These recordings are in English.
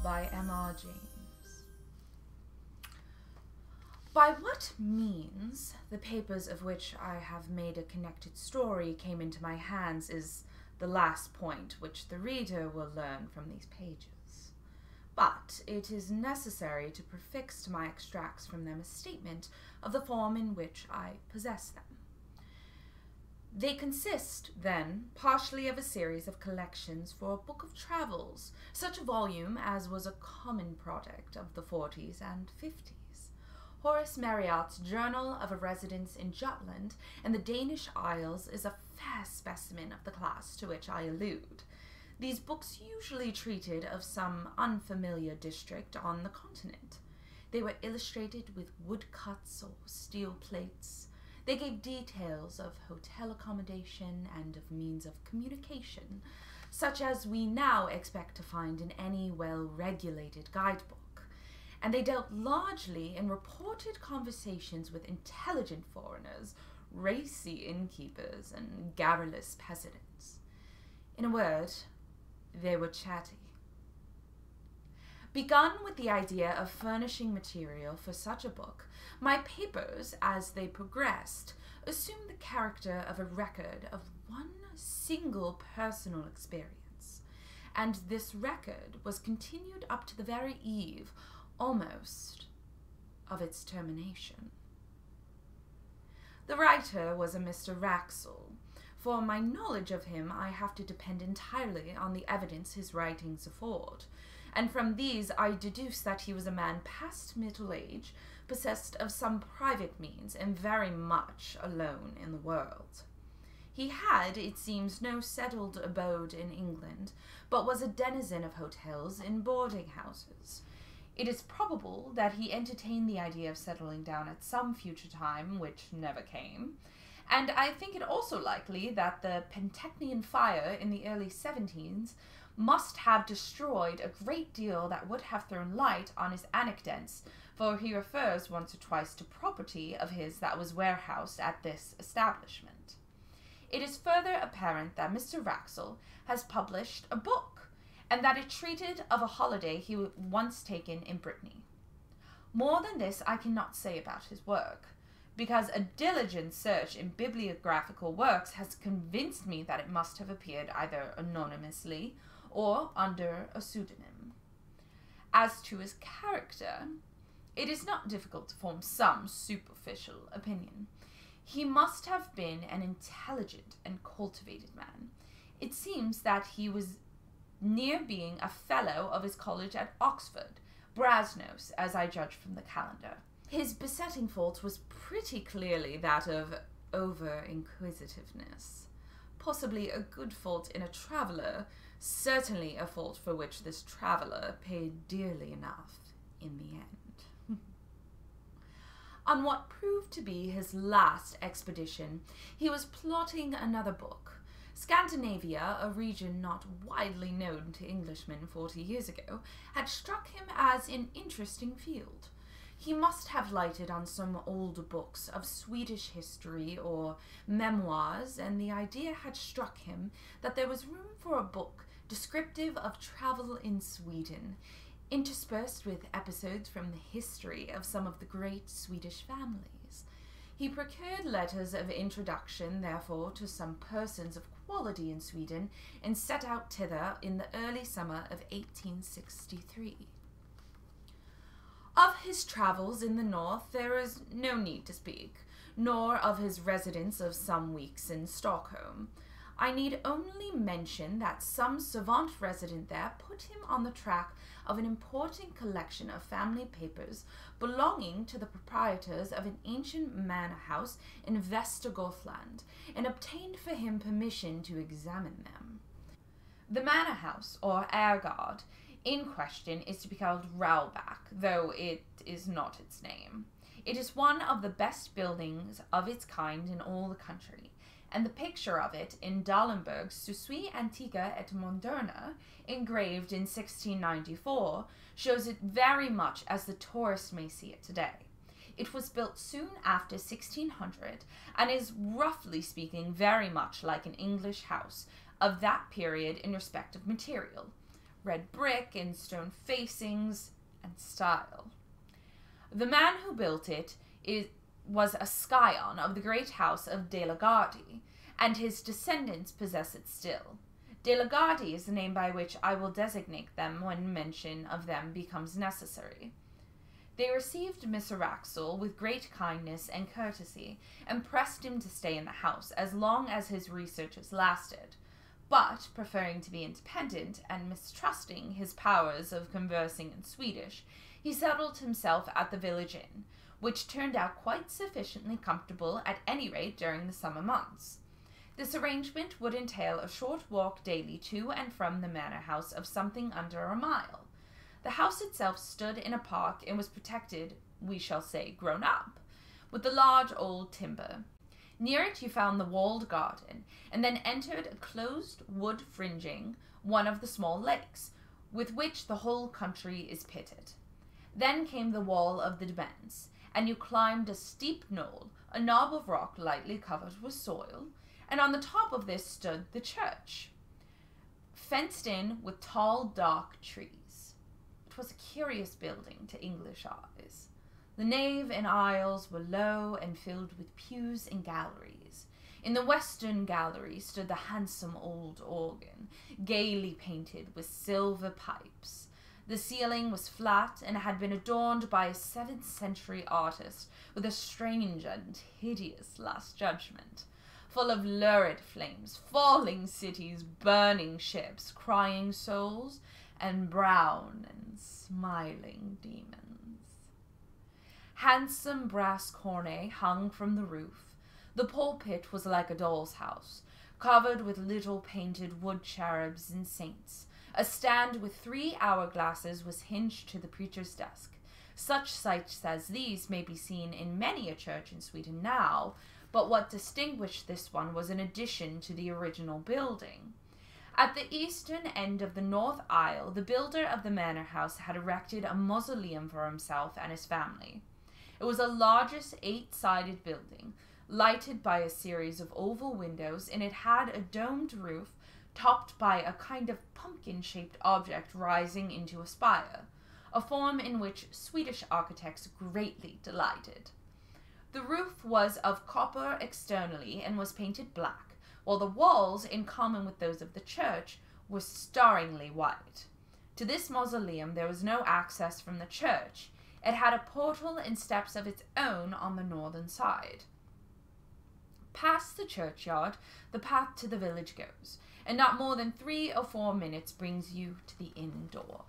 by M.R. James. By what means the papers of which I have made a connected story came into my hands is the last point which the reader will learn from these pages. But it is necessary to prefix to my extracts from them a statement of the form in which I possess them. They consist, then, partially of a series of collections for a book of travels, such a volume as was a common product of the 40s and 50s. Horace Marryat's Journal of a Residence in Jutland and the Danish Isles is a fair specimen of the class to which I allude. These books usually treated of some unfamiliar district on the continent. They were illustrated with woodcuts or steel plates. They gave details of hotel accommodation and of means of communication, such as we now expect to find in any well-regulated guidebook. And they dealt largely in reported conversations with intelligent foreigners, racy innkeepers, and garrulous peasants. In a word, they were chatty. Begun with the idea of furnishing material for such a book, my papers, as they progressed, assumed the character of a record of one single personal experience, and this record was continued up to the very eve, almost, of its termination. The writer was a Mr. Wraxall. For my knowledge of him, I have to depend entirely on the evidence his writings afford, and from these I deduce that he was a man past middle age, possessed of some private means, and very much alone in the world. He had, it seems, no settled abode in England, but was a denizen of hotels and boarding-houses. It is probable that he entertained the idea of settling down at some future time, which never came, and I think it also likely that the Pentaecnian fire in the early 17s must have destroyed a great deal that would have thrown light on his anecdotes, for he refers once or twice to property of his that was warehoused at this establishment. It is further apparent that Mr. Wraxall has published a book, and that it treated of a holiday he had once taken in Brittany. More than this I cannot say about his work, because a diligent search in bibliographical works has convinced me that it must have appeared either anonymously or under a pseudonym. As to his character, it is not difficult to form some superficial opinion. He must have been an intelligent and cultivated man. It seems that he was near being a fellow of his college at Oxford, Brasenose, as I judge from the calendar. His besetting fault was pretty clearly that of over-inquisitiveness. Possibly a good fault in a traveller, certainly a fault for which this traveller paid dearly enough in the end. On what proved to be his last expedition, he was plotting another book. Scandinavia, a region not widely known to Englishmen 40 years ago, had struck him as an interesting field. He must have lighted on some old books of Swedish history or memoirs, and the idea had struck him that there was room for a book descriptive of travel in Sweden, interspersed with episodes from the history of some of the great Swedish families. He procured letters of introduction, therefore, to some persons of quality in Sweden, and set out thither in the early summer of 1863. Of his travels in the north there is no need to speak, nor of his residence of some weeks in Stockholm. I need only mention that some savant resident there put him on the track of an important collection of family papers belonging to the proprietors of an ancient manor house in Västergötland, and obtained for him permission to examine them. The manor house, or Ärgard, in question is to be called Rauback, though it is not its name. It is one of the best buildings of its kind in all the country, and the picture of it in Dallenberg's Susui Antica et Moderna, engraved in 1694, shows it very much as the tourist may see it today. It was built soon after 1600, and is, roughly speaking, very much like an English house of that period in respect of material. red brick and stone facings, and style. The man who built it was a scion of the great house of De la Gardie, and his descendants possess it still. De la Gardie is the name by which I will designate them when mention of them becomes necessary. They received Mr. Wraxall with great kindness and courtesy, and pressed him to stay in the house as long as his researches lasted, but, preferring to be independent, and mistrusting his powers of conversing in Swedish, he settled himself at the village inn, which turned out quite sufficiently comfortable at any rate during the summer months. This arrangement would entail a short walk daily to and from the manor house of something under a mile. The house itself stood in a park and was protected, we shall say grown up, with the large old timber. Near it you found the walled garden, and then entered a closed wood fringing one of the small lakes, with which the whole country is pitted. Then came the wall of the demesne, and you climbed a steep knoll, a knob of rock lightly covered with soil, and on the top of this stood the church, fenced in with tall, dark trees. It was a curious building to English eyes. The nave and aisles were low and filled with pews and galleries. In the western gallery stood the handsome old organ, gaily painted with silver pipes. The ceiling was flat and had been adorned by a 7th century artist with a strange and hideous Last Judgment, full of lurid flames, falling cities, burning ships, crying souls, and brown and smiling demons. Handsome brass cornet hung from the roof. The pulpit was like a doll's house, covered with little painted wood cherubs and saints. A stand with 3 hourglasses was hinged to the preacher's desk. Such sights as these may be seen in many a church in Sweden now, but what distinguished this one was an addition to the original building. At the eastern end of the north aisle, the builder of the manor house had erected a mausoleum for himself and his family. It was a largest 8-sided building, lighted by a series of oval windows, and it had a domed roof topped by a kind of pumpkin-shaped object rising into a spire, a form in which Swedish architects greatly delighted. The roof was of copper externally and was painted black, while the walls, in common with those of the church, were staringly white. To this mausoleum there was no access from the church. It had a portal and steps of its own on the northern side. Past the churchyard, the path to the village goes, and not more than 3 or 4 minutes brings you to the inn door.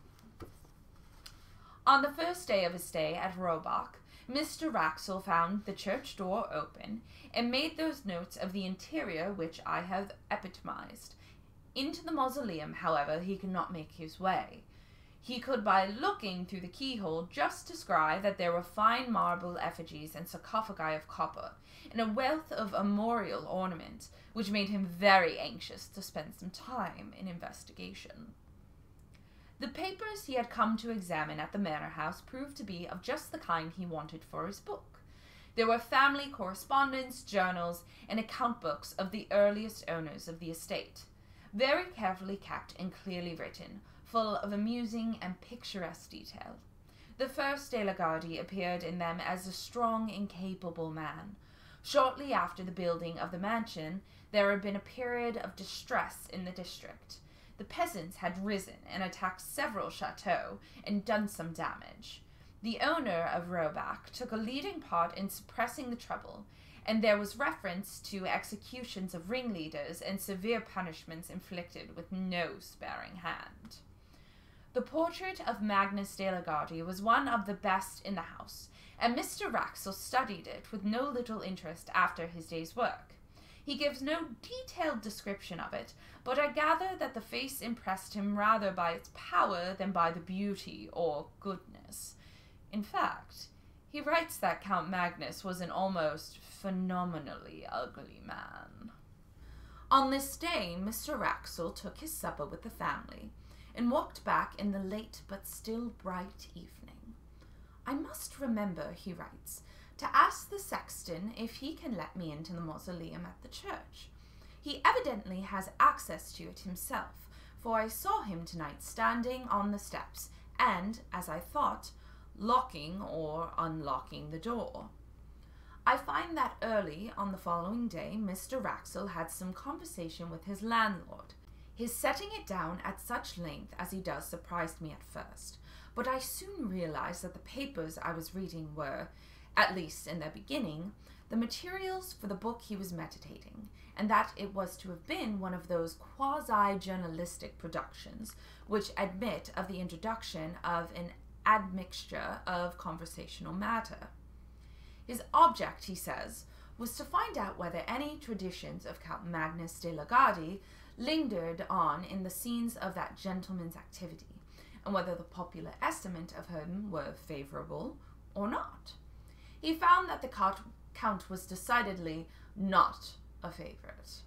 On the first day of his stay at Robach, Mr. Wraxall found the church door open, and made those notes of the interior which I have epitomized. Into the mausoleum, however, he could not make his way. He could, by looking through the keyhole, just descry that there were fine marble effigies and sarcophagi of copper, and a wealth of armorial ornament, which made him very anxious to spend some time in investigation. The papers he had come to examine at the manor house proved to be of just the kind he wanted for his book. There were family correspondence, journals, and account books of the earliest owners of the estate, very carefully kept and clearly written, full of amusing and picturesque detail. The first De la Gardie appeared in them as a strong and capable man. Shortly after the building of the mansion, there had been a period of distress in the district. The peasants had risen and attacked several chateaux and done some damage. The owner of Robach took a leading part in suppressing the trouble, and there was reference to executions of ringleaders and severe punishments inflicted with no sparing hand. The portrait of Magnus de la Gardie was one of the best in the house, and Mr. Wraxall studied it with no little interest after his day's work. He gives no detailed description of it, but I gather that the face impressed him rather by its power than by the beauty or goodness. In fact, he writes that Count Magnus was an almost phenomenally ugly man. On this day, Mr. Wraxall took his supper with the family, and walked back in the late but still bright evening. I must remember, he writes, to ask the sexton if he can let me into the mausoleum at the church. He evidently has access to it himself, for I saw him tonight standing on the steps, and, as I thought, locking or unlocking the door. I find that early on the following day Mr. Wraxall had some conversation with his landlord. His setting it down at such length as he does surprised me at first, but I soon realized that the papers I was reading were, at least in their beginning, the materials for the book he was meditating, and that it was to have been one of those quasi-journalistic productions which admit of the introduction of an admixture of conversational matter. His object, he says, was to find out whether any traditions of Count Magnus de la Gardie lingered on in the scenes of that gentleman's activity, and whether the popular estimate of him were favourable or not. He found that the Count was decidedly not a favourite.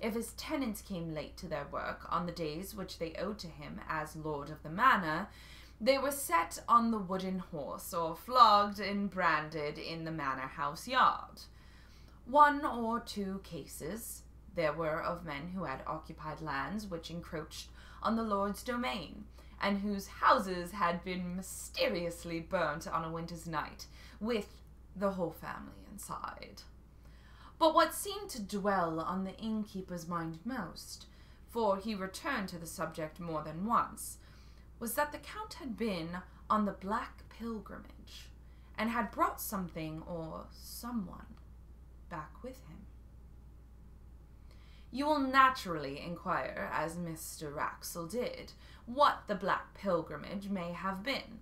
If his tenants came late to their work on the days which they owed to him as lord of the manor, they were set on the wooden horse, or flogged and branded in the manor house yard. One or two cases there were of men who had occupied lands which encroached on the lord's domain, and whose houses had been mysteriously burnt on a winter's night, with the whole family inside. But what seemed to dwell on the innkeeper's mind most, for he returned to the subject more than once, was that the Count had been on the Black Pilgrimage, and had brought something or someone back with him. You will naturally inquire, as Mr. Wraxall did, what the Black Pilgrimage may have been,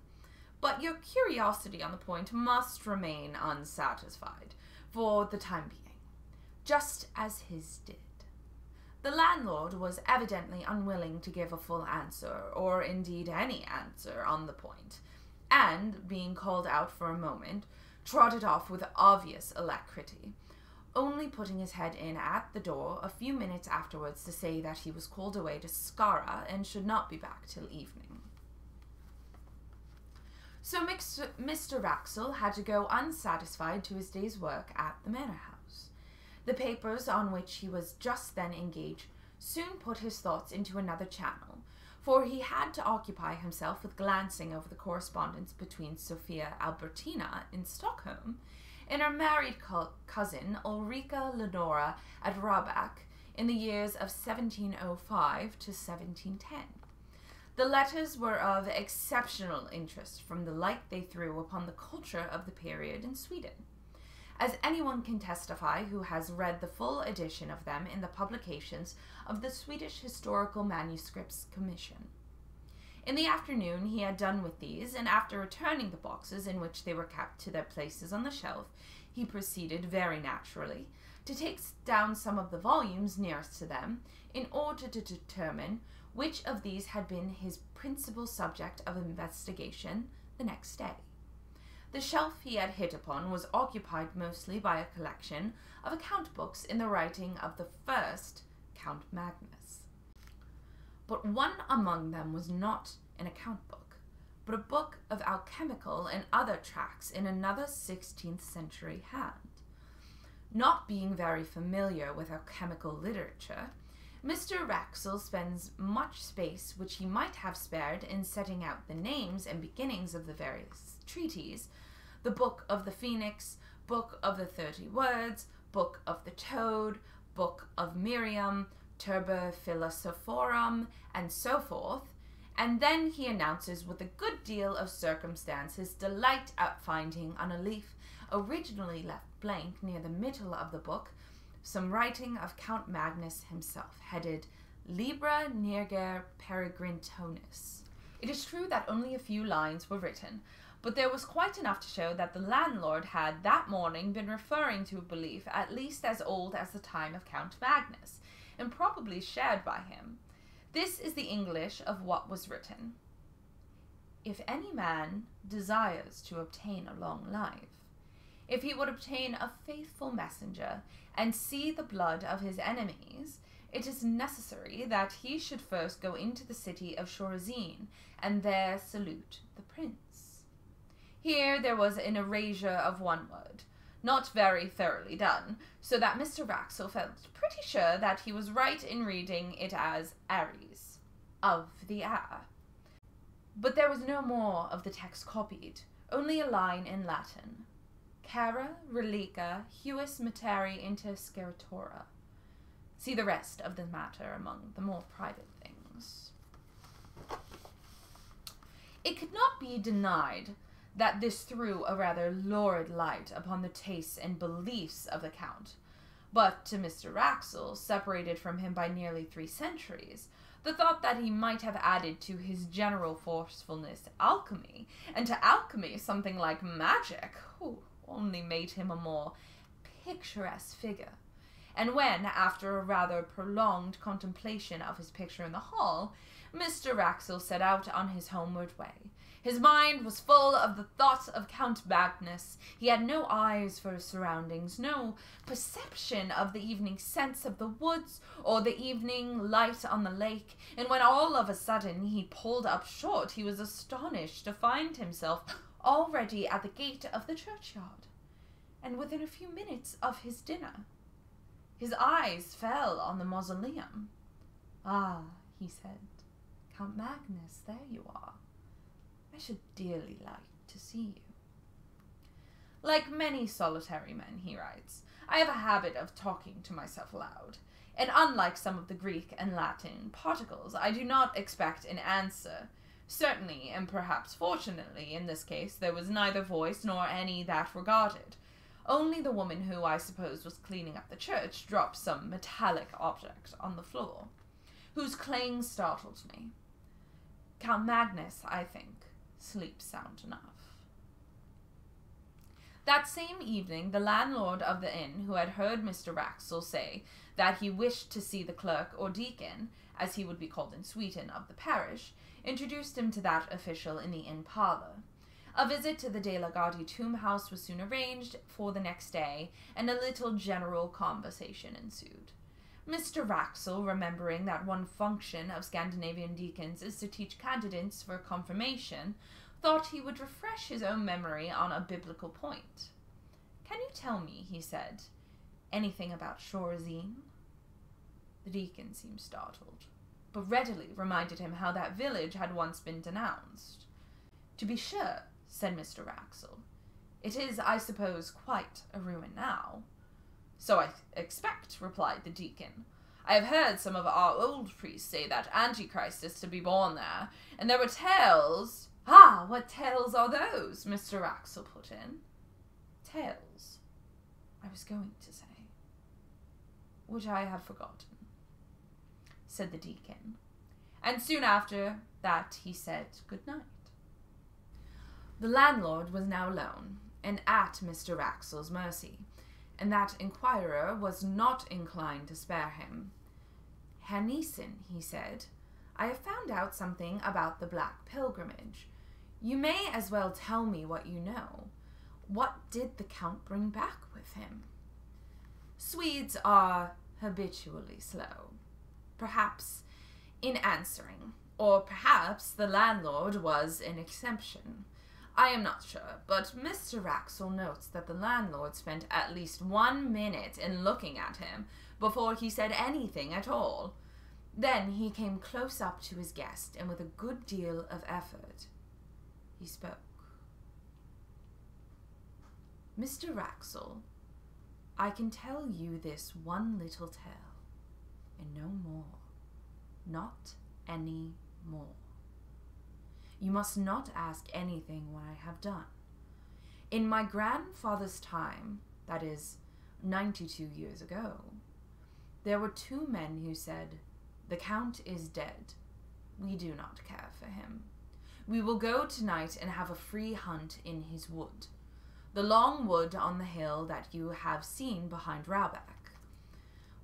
but your curiosity on the point must remain unsatisfied for the time being, just as his did. The landlord was evidently unwilling to give a full answer, or indeed any answer, on the point, and, being called out for a moment, trotted off with obvious alacrity, only putting his head in at the door a few minutes afterwards to say that he was called away to Skara and should not be back till evening. So Mr. Wraxall had to go unsatisfied to his day's work at the manor house. The papers on which he was just then engaged soon put his thoughts into another channel, for he had to occupy himself with glancing over the correspondence between Sophia Albertina in Stockholm and her married cousin Ulrica Leonora at Rabach in the years of 1705 to 1710. The letters were of exceptional interest from the light they threw upon the culture of the period in Sweden, as anyone can testify who has read the full edition of them in the publications of the Swedish Historical Manuscripts Commission. In the afternoon he had done with these, and after returning the boxes in which they were kept to their places on the shelf, he proceeded very naturally to take down some of the volumes nearest to them, in order to determine which of these had been his principal subject of investigation the next day. The shelf he had hit upon was occupied mostly by a collection of account books in the writing of the first Count Magnus. But one among them was not an account book, but a book of alchemical and other tracts in another 16th century hand. Not being very familiar with alchemical literature, Mr. Wraxall spends much space which he might have spared in setting out the names and beginnings of the various treatises: the Book of the Phoenix, Book of the 30 Words, Book of the Toad, Book of Miriam, Turba Philosophorum, and so forth, and then he announces with a good deal of circumstance his delight at finding on a leaf originally left blank near the middle of the book some writing of Count Magnus himself, headed Libra Niger Peregrinonis. It is true that only a few lines were written, but there was quite enough to show that the landlord had that morning been referring to a belief at least as old as the time of Count Magnus, and probably shared by him. This is the English of what was written: If any man desires to obtain a long life, if he would obtain a faithful messenger, and see the blood of his enemies, it is necessary that he should first go into the city of Chorazin, and there salute the prince. Here there was an erasure of one word, not very thoroughly done, so that Mr. Wraxall felt pretty sure that he was right in reading it as Ares. of the air. But there was no more of the text copied, only a line in Latin. Cara relica huis materi inter sceritora. See the rest of the matter among the more private things. It could not be denied that this threw a rather lurid light upon the tastes and beliefs of the Count, but to Mr. Wraxall, separated from him by nearly 3 centuries, the thought that he might have added to his general forcefulness alchemy, and to alchemy something like magic, only made him a more picturesque figure. And when, after a rather prolonged contemplation of his picture in the hall, Mr. Wraxall set out on his homeward way, his mind was full of the thought of Count Magnus. He had no eyes for his surroundings, no perception of the evening scents of the woods or the evening light on the lake, and when all of a sudden he pulled up short, he was astonished to find himself already at the gate of the churchyard, and within a few minutes of his dinner. His eyes fell on the mausoleum. "Ah," he said, "Count Magnus, there you are. I should dearly like to see you." Like many solitary men, he writes, I have a habit of talking to myself aloud, and unlike some of the Greek and Latin particles, I do not expect an answer. Certainly, and perhaps fortunately, in this case, there was neither voice nor any that regarded. Only the woman who, I suppose, was cleaning up the church dropped some metallic object on the floor, whose clang startled me. Count Magnus, I think, sleeps sound enough. That same evening, the landlord of the inn, who had heard Mr. Wraxall say that he wished to see the clerk or deacon, as he would be called in Sweden, of the parish, introduced him to that official in the inn parlour. A visit to the De la Gardie tomb house was soon arranged for the next day, and a little general conversation ensued. Mr. Wraxall, remembering that one function of Scandinavian deacons is to teach candidates for confirmation, thought he would refresh his own memory on a biblical point. "Can you tell me," he said, "anything about Chorazin?" The deacon seemed startled, but readily reminded him how that village had once been denounced. "To be sure," said Mr. Wraxall. "It is, I suppose, quite a ruin now." "So I expect," replied the deacon. "I have heard some of our old priests say that Antichrist is to be born there, and there were tales—" "Ah, what tales are those?" Mr. Wraxall put in. "Tales, I was going to say, which I have forgotten," said the deacon, and soon after that he said good night. The landlord was now alone, and at Mr. Wraxall's mercy, and that inquirer was not inclined to spare him. "Herr Niesen," he said, "I have found out something about the Black Pilgrimage. You may as well tell me what you know. What did the Count bring back with him?" Swedes are habitually slow, perhaps in answering, or perhaps the landlord was an exception. I am not sure, but Mr. Wraxall notes that the landlord spent at least 1 minute in looking at him before he said anything at all. Then he came close up to his guest, and with a good deal of effort, he spoke. "Mr. Wraxall, I can tell you this one little tale, and no more. Not any more. You must not ask anything when I have done. In my grandfather's time, that is, 92 years ago, there were 2 men who said, 'The Count is dead. We do not care for him. We will go tonight and have a free hunt in his wood, the long wood on the hill that you have seen behind Raubeck.'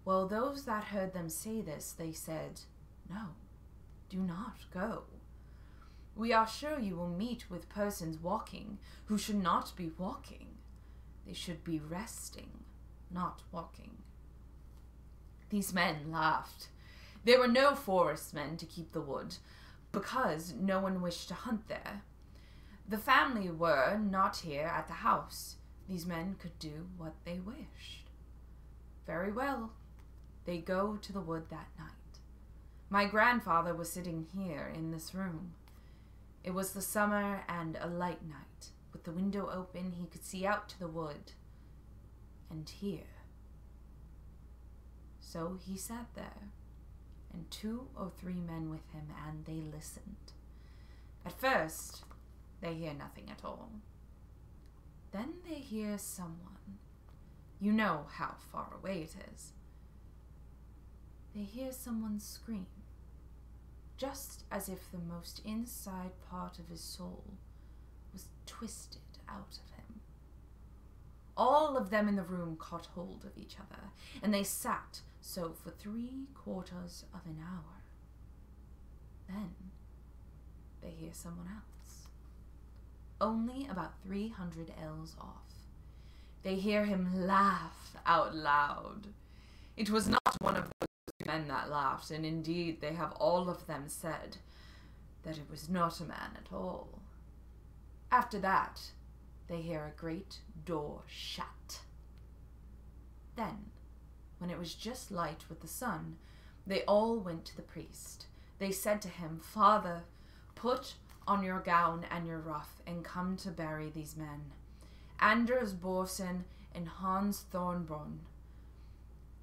Well, those that heard them say this, they said, 'No, do not go. We are sure you will meet with persons walking who should not be walking. They should be resting, not walking.' These men laughed. There were no forest men to keep the wood, because no one wished to hunt there. The family were not here at the house. These men could do what they wished. Very well. They go to the wood that night. My grandfather was sitting here in this room. It was the summer and a light night. With the window open, he could see out to the wood and hear. So he sat there, and 2 or 3 men with him, and they listened. At first, they hear nothing at all. Then they hear someone. You know how far away it is. They hear someone scream, just as if the most inside part of his soul was twisted out of him. All of them in the room caught hold of each other, and they sat so for 3/4 of an hour. Then they hear someone else, only about 300 ells off. They hear him laugh out loud. It was not one of those men that laughed, and indeed they have all of them said that it was not a man at all. After that, they hear a great door shut. Then, when it was just light with the sun, they all went to the priest. They said to him, "Father, put on your gown and your ruff and come to bury these men, Anders Borsen and Hans Thornborn.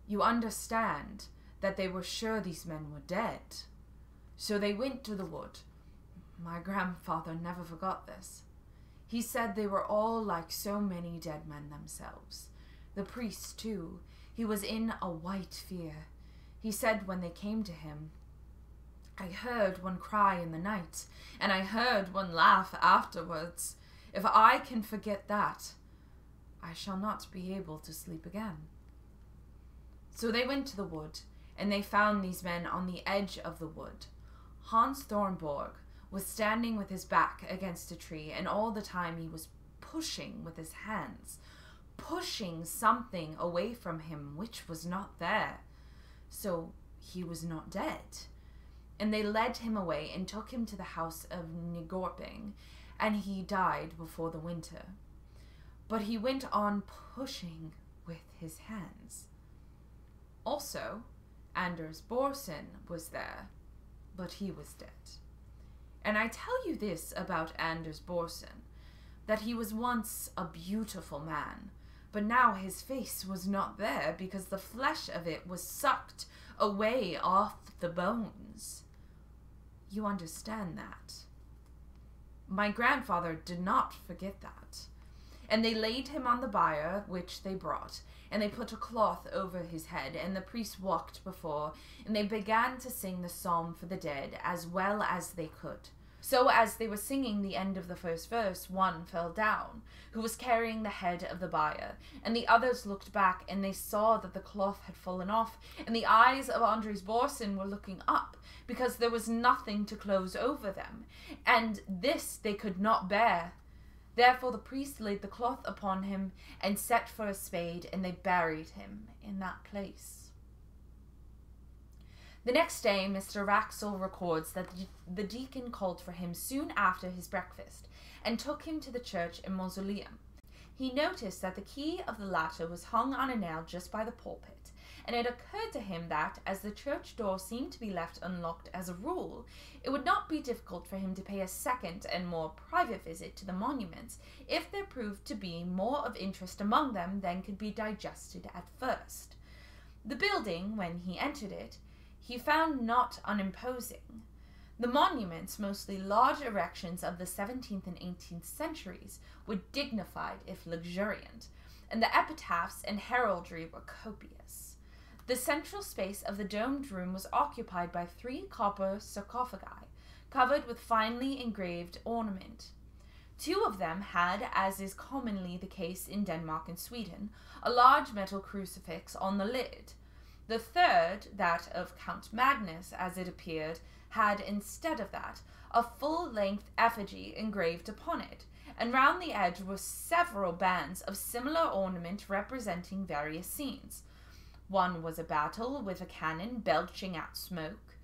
You understand that they were sure these men were dead." So they went to the wood. My grandfather never forgot this. He said they were all like so many dead men themselves. The priest, too, he was in a white fear. He said when they came to him, "I heard one cry in the night, and I heard one laugh afterwards. If I can forget that, I shall not be able to sleep again." So they went to the wood, and they found these men on the edge of the wood. Hans Thornborg was standing with his back against a tree, and all the time he was pushing with his hands, pushing something away from him which was not there. So he was not dead. And they led him away and took him to the house of Nygorping, and he died before the winter. But he went on pushing with his hands. Also, Anders Borsen was there, but he was dead. And I tell you this about Anders Borsen, that he was once a beautiful man, but now his face was not there because the flesh of it was sucked away off the bones. You understand that? My grandfather did not forget that. And they laid him on the bier which they brought, and they put a cloth over his head, and the priest walked before, and they began to sing the psalm for the dead as well as they could. So as they were singing the end of the first verse, one fell down, who was carrying the head of the bier, and the others looked back, and they saw that the cloth had fallen off, and the eyes of Anders Borsen were looking up, because there was nothing to close over them, and this they could not bear. Therefore the priest laid the cloth upon him, and set for a spade, and they buried him in that place. The next day, Mr. Wraxall records that the deacon called for him soon after his breakfast, and took him to the church and mausoleum. He noticed that the key of the latter was hung on a nail just by the pulpit, and it occurred to him that, as the church door seemed to be left unlocked as a rule, it would not be difficult for him to pay a second and more private visit to the monuments, if there proved to be more of interest among them than could be digested at first. The building, when he entered it, he found not unimposing. The monuments, mostly large erections of the 17th and 18th centuries, were dignified if luxuriant, and the epitaphs and heraldry were copious. The central space of the domed room was occupied by 3 copper sarcophagi, covered with finely engraved ornament. 2 of them had, as is commonly the case in Denmark and Sweden, a large metal crucifix on the lid. The third, that of Count Magnus, as it appeared, had, instead of that, a full-length effigy engraved upon it, and round the edge were several bands of similar ornament representing various scenes. One was a battle with a cannon belching out smoke,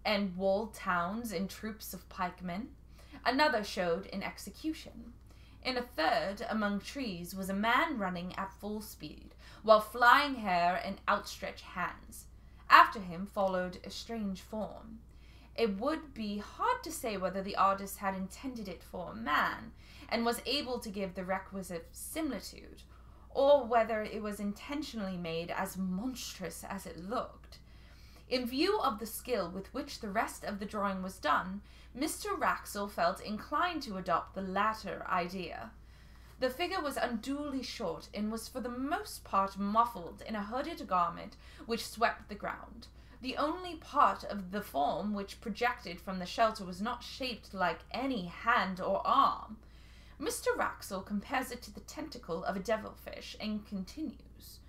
and walled towns and troops of pikemen. Another showed an execution. In a third, among trees, was a man running at full speed, while flying hair and outstretched hands. After him followed a strange form. It would be hard to say whether the artist had intended it for a man, and was able to give the requisite similitude, or whether it was intentionally made as monstrous as it looked. In view of the skill with which the rest of the drawing was done, Mr. Wraxall felt inclined to adopt the latter idea. The figure was unduly short, and was for the most part muffled in a hooded garment which swept the ground. The only part of the form which projected from the shelter was not shaped like any hand or arm. Mr. Wraxall compares it to the tentacle of a devilfish, and continues,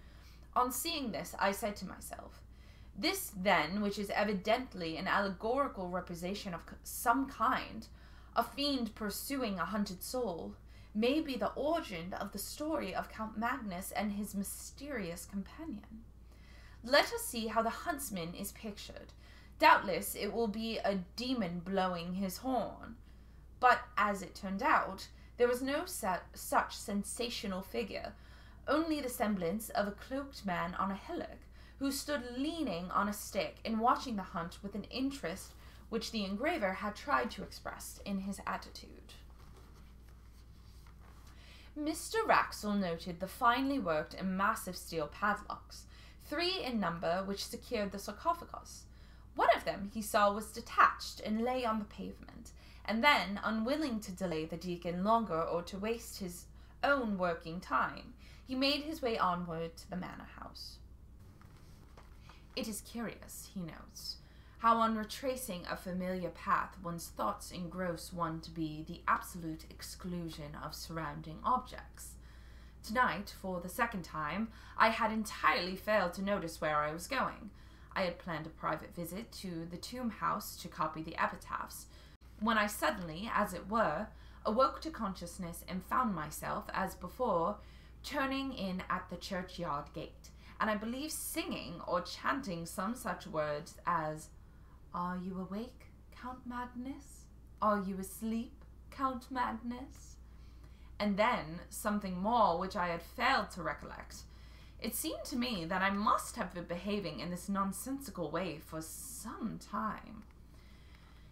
"On seeing this, I said to myself, this, then, which is evidently an allegorical representation of some kind, a fiend pursuing a hunted soul, may be the origin of the story of Count Magnus and his mysterious companion. Let us see how the huntsman is pictured. Doubtless it will be a demon blowing his horn." But, as it turned out, there was no such sensational figure, only the semblance of a cloaked man on a hillock, who stood leaning on a stick and watching the hunt with an interest which the engraver had tried to express in his attitude. Mr. Wraxall noted the finely worked and massive steel padlocks, 3 in number, which secured the sarcophagus. One of them, he saw, was detached and lay on the pavement, and then, unwilling to delay the deacon longer or to waste his own working time, he made his way onward to the manor house. It is curious, he notes, how on retracing a familiar path one's thoughts engross one to be the absolute exclusion of surrounding objects. Tonight, for the second time, I had entirely failed to notice where I was going. I had planned a private visit to the tomb house to copy the epitaphs, when I suddenly, as it were, awoke to consciousness and found myself, as before, turning in at the churchyard gate, and I believe singing or chanting some such words as, "Are you awake, Count Magnus? Are you asleep, Count Magnus?" And then something more which I had failed to recollect. It seemed to me that I must have been behaving in this nonsensical way for some time.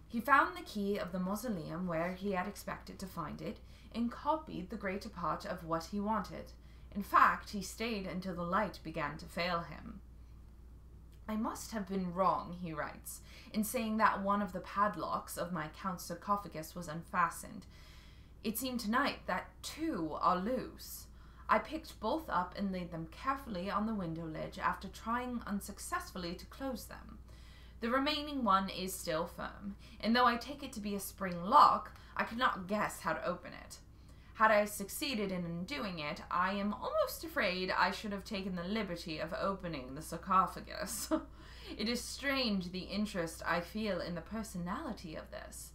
He found the key of the mausoleum where he had expected to find it, and copied the greater part of what he wanted. In fact, he stayed until the light began to fail him. "I must have been wrong," he writes, "in saying that one of the padlocks of my count's sarcophagus was unfastened. It seemed tonight that 2 are loose. I picked both up and laid them carefully on the window ledge after trying unsuccessfully to close them. The remaining one is still firm, and though I take it to be a spring lock, I could not guess how to open it. Had I succeeded in undoing it, I am almost afraid I should have taken the liberty of opening the sarcophagus. It is strange the interest I feel in the personality of this,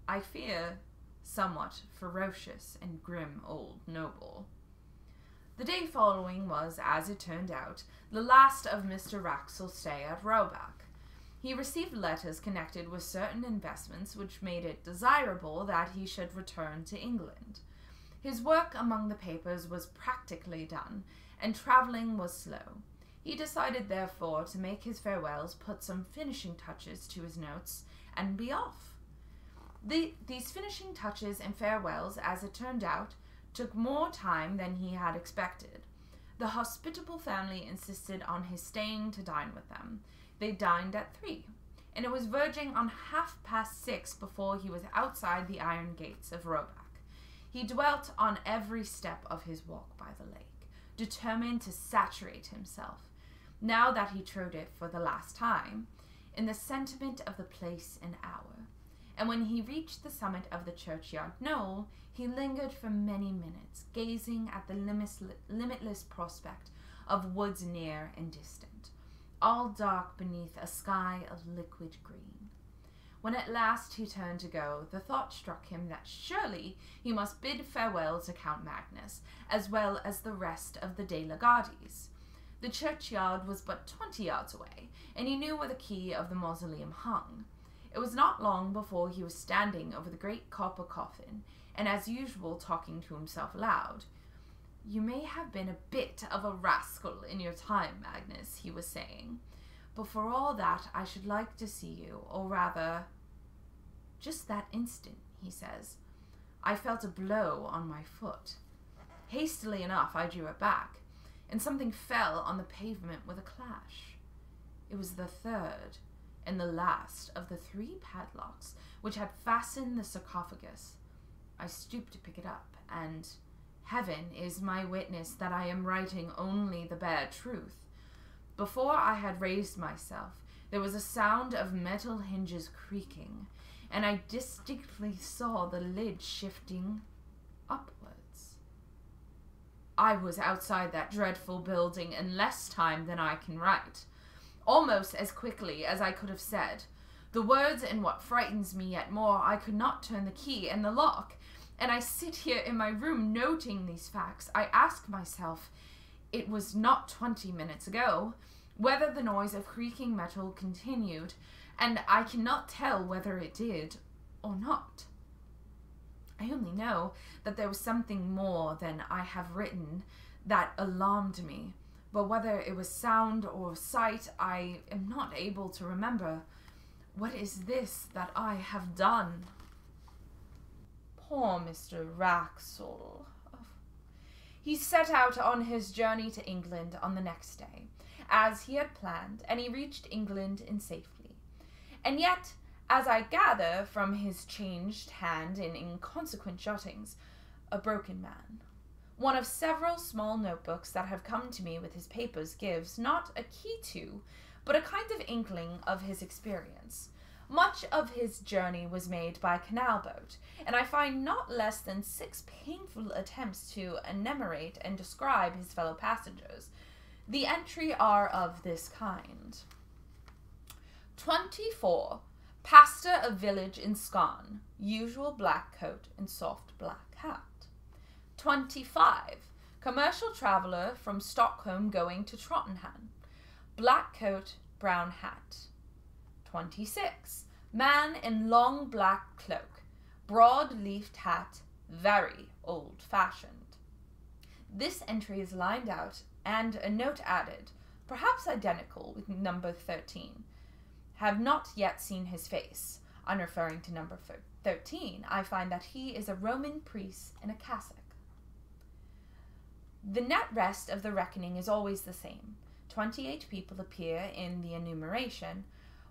I fear, somewhat ferocious and grim old noble." The day following was, as it turned out, the last of Mr. Wraxall's stay at Roebuck. He received letters connected with certain investments which made it desirable that he should return to England. His work among the papers was practically done, and travelling was slow. He decided, therefore, to make his farewells, put some finishing touches to his notes, and be off. These finishing touches and farewells, as it turned out, took more time than he had expected. The hospitable family insisted on his staying to dine with them. They dined at 3, and it was verging on 6:30 before he was outside the iron gates of Roebuck. He dwelt on every step of his walk by the lake, determined to saturate himself, now that he trod it for the last time, in the sentiment of the place and hour. And when he reached the summit of the churchyard knoll, he lingered for many minutes, gazing at the limitless prospect of woods near and distant, all dark beneath a sky of liquid green. When at last he turned to go, the thought struck him that surely he must bid farewell to Count Magnus, as well as the rest of the De la Gardies. The churchyard was but 20 yards away, and he knew where the key of the mausoleum hung. It was not long before he was standing over the great copper coffin, and as usual talking to himself aloud. "You may have been a bit of a rascal in your time, Magnus," he was saying, But for all that, I should like to see you, or rather, just that instant, he says. I felt a blow on my foot. Hastily enough, I drew it back, and something fell on the pavement with a clash. It was the third and the last of the 3 padlocks which had fastened the sarcophagus. I stooped to pick it up, and heaven is my witness that I am writing only the bare truth. Before I had raised myself, there was a sound of metal hinges creaking, and I distinctly saw the lid shifting upwards. I was outside that dreadful building in less time than I can write, almost as quickly as I could have said the words, and what frightens me yet more, I could not turn the key in the lock, and I sit here in my room noting these facts. I ask myself, it was not 20 minutes ago, whether the noise of creaking metal continued, and I cannot tell whether it did or not. I only know that there was something more than I have written that alarmed me, but whether it was sound or sight, I am not able to remember. What is this that I have done? Poor Mr. Wraxall. He set out on his journey to England on the next day, as he had planned, and he reached England in safety. And yet, as I gather from his changed hand in inconsequent jottings, a broken man. One of several small notebooks that have come to me with his papers gives not a key to, but a kind of inkling of his experience. Much of his journey was made by canal boat, and I find not less than 6 painful attempts to enumerate and describe his fellow passengers. The entry are of this kind. 24. Pastor of village in Scone, usual black coat and soft black hat. 25. Commercial traveller from Stockholm going to Tottenham, black coat, brown hat. 26. Man in long black cloak, broad-leafed hat, very old-fashioned. This entry is lined out and a note added, perhaps identical with number 13. Have not yet seen his face. On referring to number 13, I find that he is a Roman priest in a cassock. The net rest of the reckoning is always the same. 28 people appear in the enumeration,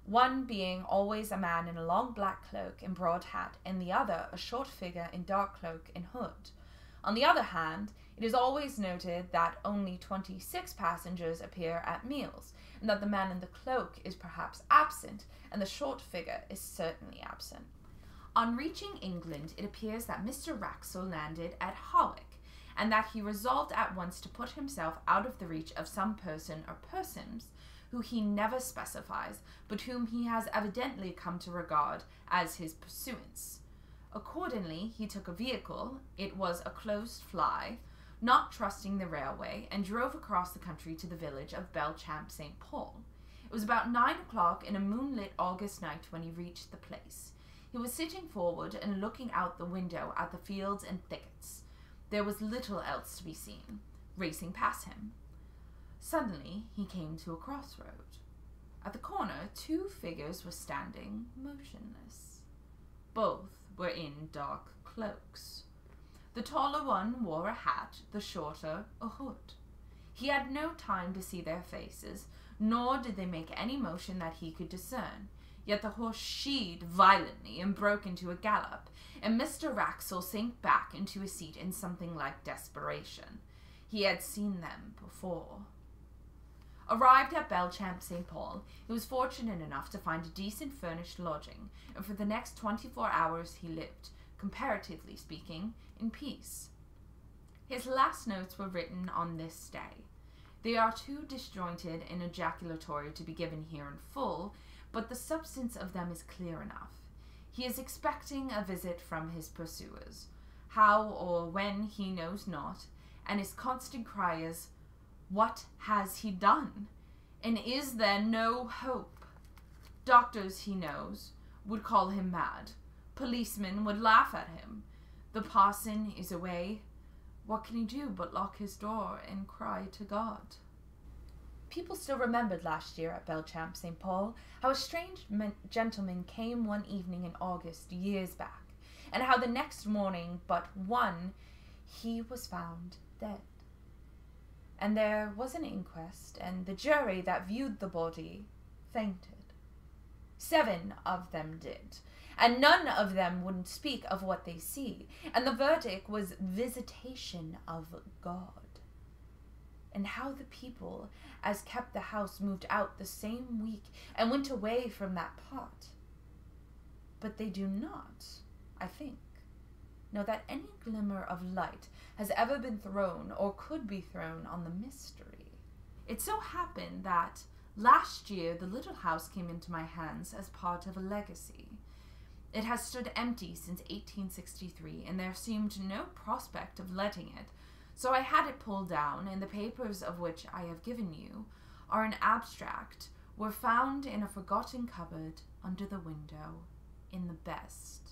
one being always a man in a long black cloak and broad hat, and the other a short figure in dark cloak and hood. On the other hand, it is always noted that only 26 passengers appear at meals, and that the man in the cloak is perhaps absent, and the short figure is certainly absent. On reaching England, it appears that Mr. Wraxall landed at Hawick, and that he resolved at once to put himself out of the reach of some person or persons who he never specifies, but whom he has evidently come to regard as his pursuants. Accordingly, he took a vehicle, it was a closed fly, not trusting the railway, and drove across the country to the village of Belchamp St. Paul. It was about 9 o'clock in a moonlit August night when he reached the place. He was sitting forward and looking out the window at the fields and thickets. There was little else to be seen, racing past him. Suddenly, he came to a crossroad. At the corner, 2 figures were standing motionless. Both were in dark cloaks. The taller one wore a hat, the shorter a hood. He had no time to see their faces, nor did they make any motion that he could discern. Yet the horse sheed violently and broke into a gallop, and Mr. Wraxall sank back into his seat in something like desperation. He had seen them before. Arrived at Belchamp St. Paul, he was fortunate enough to find a decent furnished lodging, and for the next 24 hours he lived, comparatively speaking, in peace. His last notes were written on this day. They are too disjointed and ejaculatory to be given here in full, but the substance of them is clear enough. He is expecting a visit from his pursuers, how or when he knows not, and his constant cry is, "What has he done? And is there no hope?" Doctors, he knows, would call him mad. Policemen would laugh at him. The parson is away. What can he do but lock his door and cry to God? People still remembered last year at Belchamp St. Paul how a strange gentleman came one evening in August years back, and how the next morning but one he was found dead. And there was an inquest, and the jury that viewed the body fainted. 7 of them did, and none of them wouldn't speak of what they see, and the verdict was visitation of God. And how the people as kept the house moved out the same week and went away from that pot. But they do not, I think, know that any glimmer of light has ever been thrown or could be thrown on the mystery. It so happened that last year the little house came into my hands as part of a legacy. It has stood empty since 1863, and there seemed no prospect of letting it, so I had it pulled down, and the papers of which I have given you are an abstract, were found in a forgotten cupboard under the window in the best